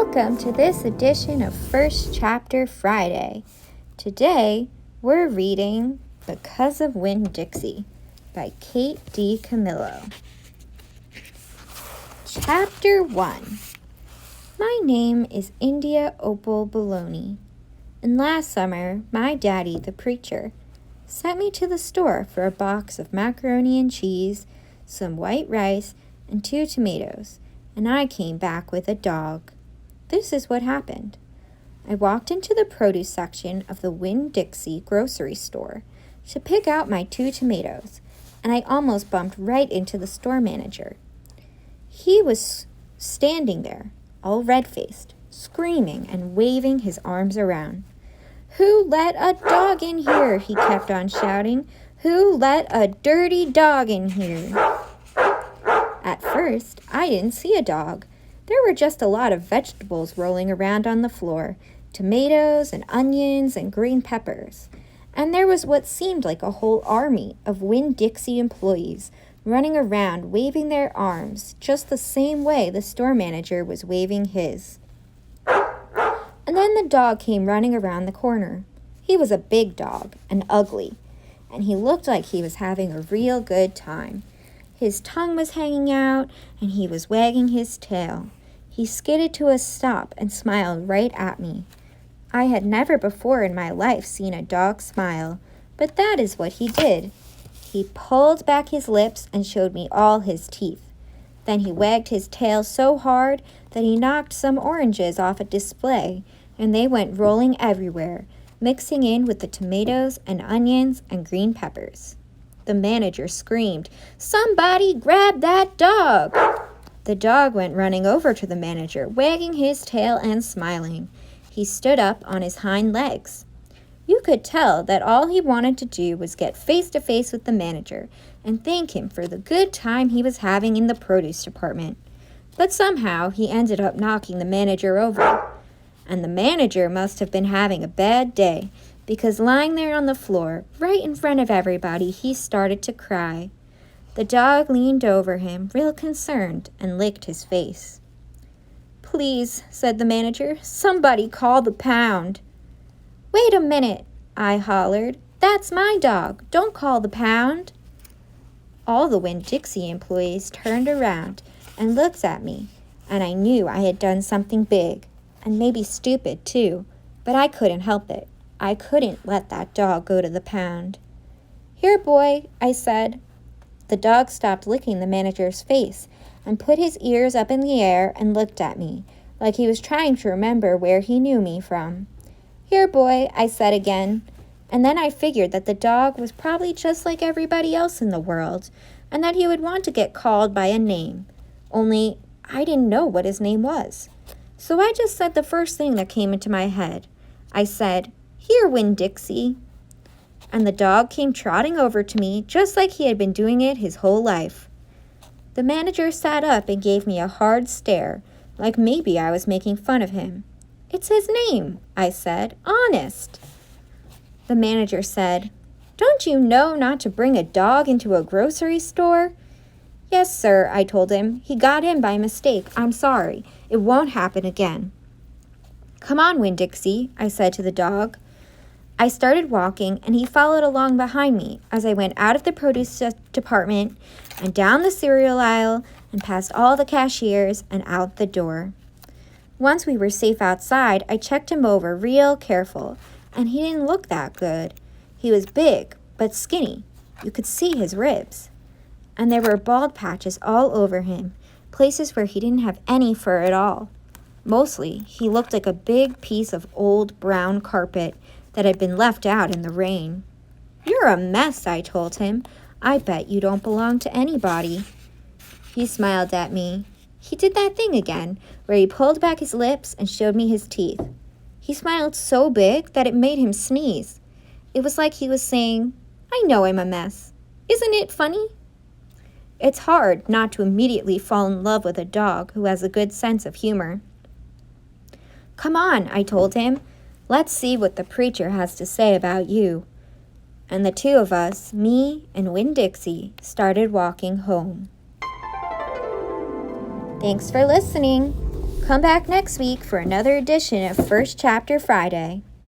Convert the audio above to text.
Welcome to this edition of First Chapter Friday. Today, we're reading Because of Winn-Dixie by Kate DiCamillo. Chapter 1. My name is India Opal Buloni, and last summer, my daddy, the preacher, sent me to the store for a box of macaroni and cheese, some white rice, and 2 tomatoes, and I came back with a dog. This is what happened. I walked into the produce section of the Winn-Dixie grocery store to pick out my 2 tomatoes, and I almost bumped right into the store manager. He was standing there, all red-faced, screaming and waving his arms around. "Who let a dog in here?" he kept on shouting. "Who let a dirty dog in here?" At first, I didn't see a dog. There were just a lot of vegetables rolling around on the floor, tomatoes and onions and green peppers. And there was what seemed like a whole army of Winn-Dixie employees running around waving their arms just the same way the store manager was waving his. And then the dog came running around the corner. He was a big dog and ugly, and he looked like he was having a real good time. His tongue was hanging out, and he was wagging his tail. He skidded to a stop and smiled right at me. I had never before in my life seen a dog smile, but that is what he did. He pulled back his lips and showed me all his teeth. Then he wagged his tail so hard that he knocked some oranges off a display, and they went rolling everywhere, mixing in with the tomatoes and onions and green peppers. The manager screamed, "Somebody grab that dog!" The dog went running over to the manager, wagging his tail and smiling. He stood up on his hind legs. You could tell that all he wanted to do was get face to face with the manager and thank him for the good time he was having in the produce department. But somehow he ended up knocking the manager over. And the manager must have been having a bad day, because lying there on the floor, right in front of everybody, he started to cry. The dog leaned over him, real concerned, and licked his face. "Please," said the manager, "somebody call the pound." "Wait a minute," I hollered. "That's my dog. Don't call the pound." All the Winn-Dixie employees turned around and looked at me, and I knew I had done something big, and maybe stupid too, but I couldn't help it. I couldn't let that dog go to the pound. "Here, boy," I said. The dog stopped licking the manager's face and put his ears up in the air and looked at me, like he was trying to remember where he knew me from. "Here, boy," I said again, and then I figured that the dog was probably just like everybody else in the world, and that he would want to get called by a name, only I didn't know what his name was. So I just said the first thing that came into my head. I said, "Here, Winn-Dixie." And the dog came trotting over to me just like he had been doing it his whole life. The manager sat up and gave me a hard stare, like maybe I was making fun of him. "It's his name," I said. "Honest." The manager said, "Don't you know not to bring a dog into a grocery store?" "Yes, sir," I told him. "He got in by mistake. I'm sorry. It won't happen again." "Come on, Winn-Dixie," I said to the dog. I started walking, and he followed along behind me as I went out of the produce department and down the cereal aisle and past all the cashiers and out the door. Once we were safe outside, I checked him over real careful, and he didn't look that good. He was big, but skinny. You could see his ribs. And there were bald patches all over him, places where he didn't have any fur at all. Mostly, he looked like a big piece of old brown carpet that had been left out in the rain. "You're a mess," I told him. "I bet you don't belong to anybody." He smiled at me. He did that thing again, where he pulled back his lips and showed me his teeth. He smiled so big that it made him sneeze. It was like he was saying, "I know I'm a mess. Isn't it funny?" It's hard not to immediately fall in love with a dog who has a good sense of humor. "Come on," I told him. "Let's see what the preacher has to say about you." And the 2 of us, me and Winn-Dixie, started walking home. Thanks for listening. Come back next week for another edition of First Chapter Friday.